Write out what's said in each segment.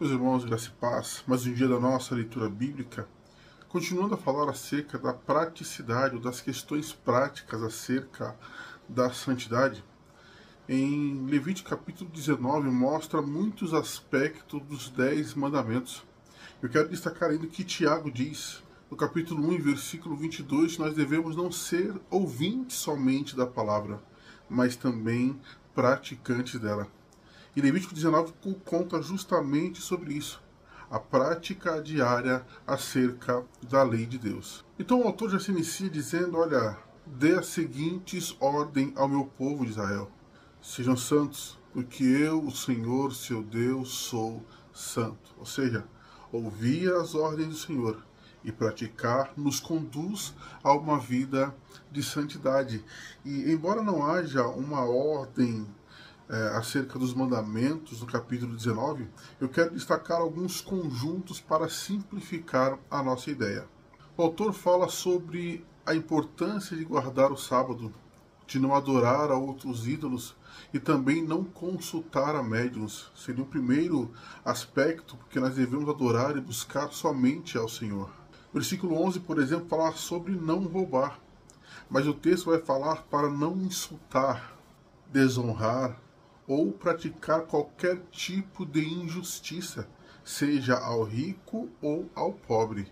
Meus irmãos, graça e paz, mais um dia da nossa leitura bíblica, continuando a falar acerca da praticidade ou das questões práticas acerca da santidade. Em Levítico capítulo 19 mostra muitos aspectos dos 10 mandamentos. Eu quero destacar ainda o que Tiago diz, no capítulo 1, versículo 22, que nós devemos não ser ouvintes somente da palavra, mas também praticantes dela. E Levítico 19 conta justamente sobre isso, a prática diária acerca da lei de Deus. Então o autor já se inicia dizendo, olha, dê as seguintes ordens ao meu povo de Israel. Sejam santos, porque eu, o Senhor, seu Deus, sou santo. Ou seja, ouvir as ordens do Senhor e praticar nos conduz a uma vida de santidade. E embora não haja uma ordem acerca dos mandamentos no capítulo 19, eu quero destacar alguns conjuntos para simplificar a nossa ideia. O autor fala sobre a importância de guardar o sábado, de não adorar a outros ídolos e também não consultar a médiuns. Seria o primeiro aspecto, porque nós devemos adorar e buscar somente ao Senhor. Versículo 11, por exemplo, fala sobre não roubar, mas o texto vai falar para não insultar, desonrar ou praticar qualquer tipo de injustiça, seja ao rico ou ao pobre.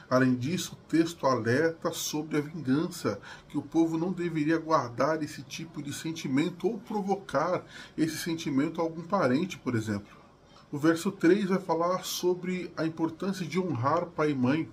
Além disso, o texto alerta sobre a vingança, que o povo não deveria guardar esse tipo de sentimento ou provocar esse sentimento a algum parente, por exemplo. O verso 3 vai falar sobre a importância de honrar pai e mãe,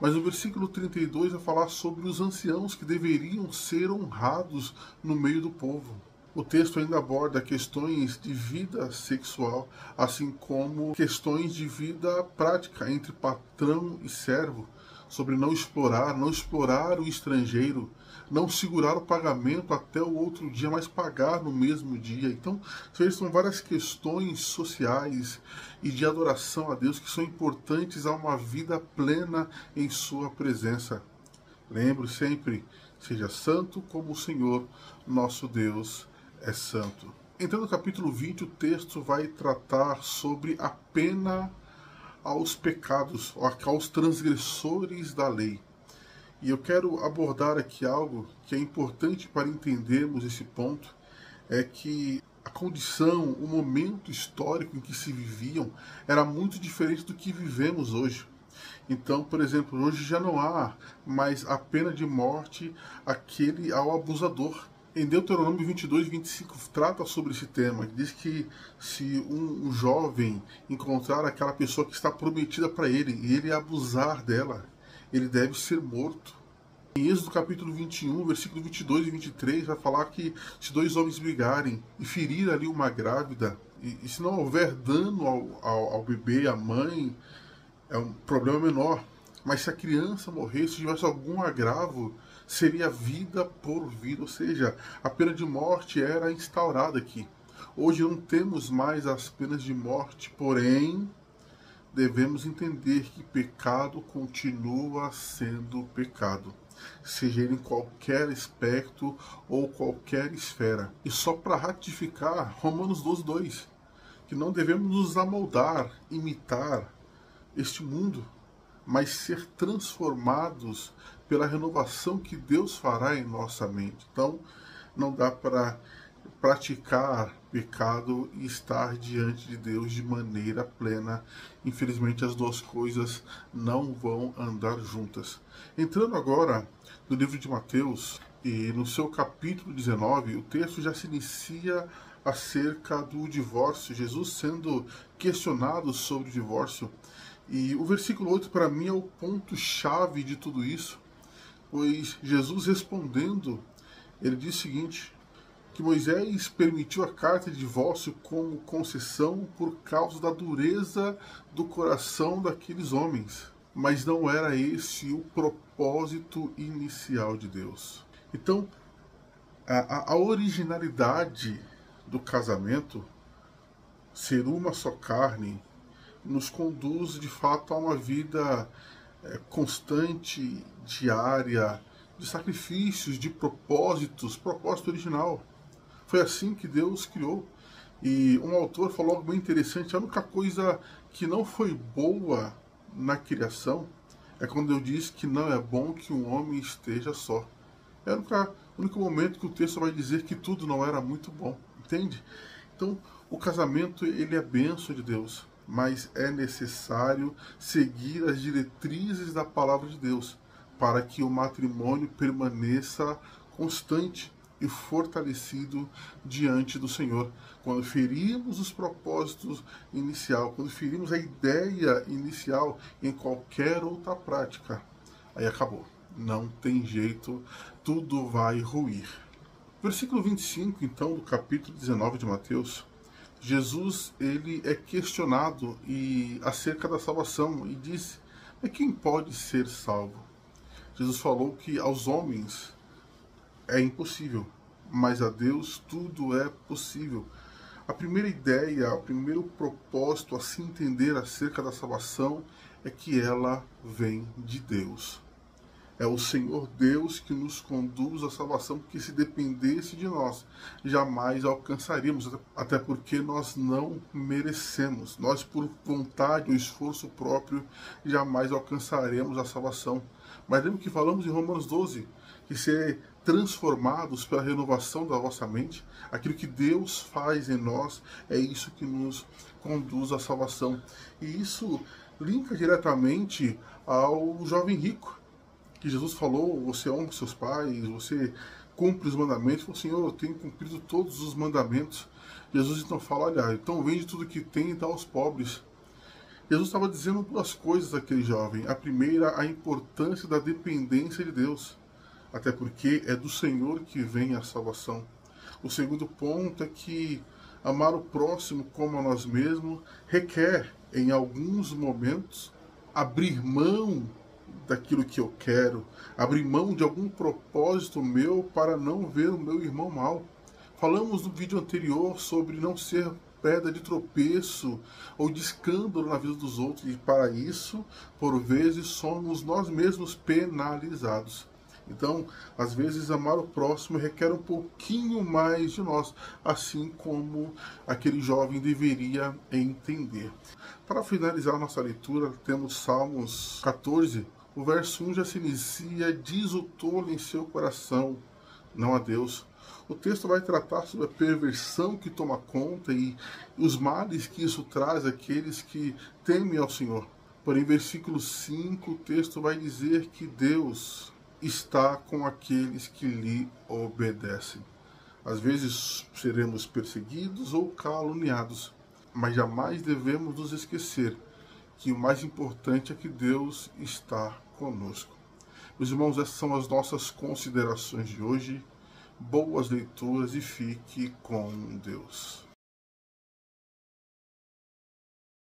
mas o versículo 32 vai falar sobre os anciãos que deveriam ser honrados no meio do povo. O texto ainda aborda questões de vida sexual, assim como questões de vida prática entre patrão e servo, sobre não explorar o estrangeiro, não segurar o pagamento até o outro dia, mas pagar no mesmo dia. Então, são várias questões sociais e de adoração a Deus que são importantes a uma vida plena em sua presença. Lembre sempre, seja santo como o Senhor, nosso Deus, é santo. Entrando no capítulo 20, o texto vai tratar sobre a pena aos pecados, aos transgressores da lei. E eu quero abordar aqui algo que é importante para entendermos esse ponto, é que a condição, o momento histórico em que se viviam era muito diferente do que vivemos hoje. Então, por exemplo, hoje já não há mais a pena de morte ao abusador. Em Deuteronômio 22, 25 trata sobre esse tema. Diz que se um jovem encontrar aquela pessoa que está prometida para ele e ele abusar dela, ele deve ser morto. Em Êxodo capítulo 21, versículo 22 e 23, vai falar que se dois homens brigarem e ferir ali uma grávida, e se não houver dano ao bebê, à mãe, é um problema menor. Mas se a criança morrer, se tivesse algum agravo, seria vida por vida, ou seja, a pena de morte era instaurada aqui. Hoje não temos mais as penas de morte, porém, devemos entender que pecado continua sendo pecado, seja ele em qualquer aspecto ou qualquer esfera. E só para ratificar, Romanos 12, 2, que não devemos nos amoldar, imitar este mundo, mas ser transformados pela renovação que Deus fará em nossa mente. Então, não dá para praticar pecado e estar diante de Deus de maneira plena. Infelizmente, as duas coisas não vão andar juntas. Entrando agora no livro de Mateus, e no seu capítulo 19, o texto já se inicia acerca do divórcio, Jesus sendo questionado sobre o divórcio. E o versículo 8 para mim é o ponto-chave de tudo isso, pois Jesus respondendo, ele diz o seguinte, que Moisés permitiu a carta de divórcio como concessão por causa da dureza do coração daqueles homens, mas não era esse o propósito inicial de Deus. Então, a originalidade do casamento, ser uma só carne, nos conduz de fato a uma vida constante, diária, de sacrifícios, de propósito original. Foi assim que Deus criou. E um autor falou algo bem interessante: a única coisa que não foi boa na criação é quando eu disse que não é bom que um homem esteja só. É o único momento que o texto vai dizer que tudo não era muito bom, entende? Então, o casamento, ele é bênção de Deus, mas é necessário seguir as diretrizes da palavra de Deus para que o matrimônio permaneça constante e fortalecido diante do Senhor. Quando ferimos os propósitos inicial, quando ferimos a ideia inicial em qualquer outra prática, aí acabou. Não tem jeito, tudo vai ruir. Versículo 25, então, do capítulo 19 de Mateus, Jesus ele é questionado acerca da salvação e diz: mas quem pode ser salvo? Jesus falou que aos homens é impossível, mas a Deus tudo é possível. A primeira ideia, o primeiro propósito a se entender acerca da salvação é que ela vem de Deus. É o Senhor Deus que nos conduz à salvação, porque se dependesse de nós, jamais alcançaríamos, até porque nós não merecemos. Nós, por vontade ou esforço próprio, jamais alcançaremos a salvação. Mas lembra que falamos em Romanos 12, que ser transformados pela renovação da vossa mente, aquilo que Deus faz em nós, é isso que nos conduz à salvação. E isso linka diretamente ao jovem rico, que Jesus falou: você honra seus pais, você cumpre os mandamentos. Ele falou: Senhor, eu tenho cumprido todos os mandamentos. Jesus então fala: olha, então vende tudo que tem e dá aos pobres. Jesus estava dizendo duas coisas àquele jovem. A primeira, a importância da dependência de Deus, até porque é do Senhor que vem a salvação. O segundo ponto é que amar o próximo como a nós mesmos requer, em alguns momentos, abrir mão daquilo que eu quero, abrir mão de algum propósito meu para não ver o meu irmão mal. Falamos no vídeo anterior sobre não ser pedra de tropeço ou de escândalo na vida dos outros, e para isso, por vezes, somos nós mesmos penalizados. Então, às vezes, amar o próximo requer um pouquinho mais de nós, assim como aquele jovem deveria entender. Para finalizar nossa leitura, temos Salmos 14, o verso 1 já se inicia: diz o tolo em seu coração, não a Deus. O texto vai tratar sobre a perversão que toma conta e os males que isso traz àqueles que temem ao Senhor. Porém, versículo 5, o texto vai dizer que Deus está com aqueles que lhe obedecem. Às vezes seremos perseguidos ou caluniados, mas jamais devemos nos esquecer que o mais importante é que Deus está conosco. Meus irmãos, essas são as nossas considerações de hoje. Boas leituras e fique com Deus.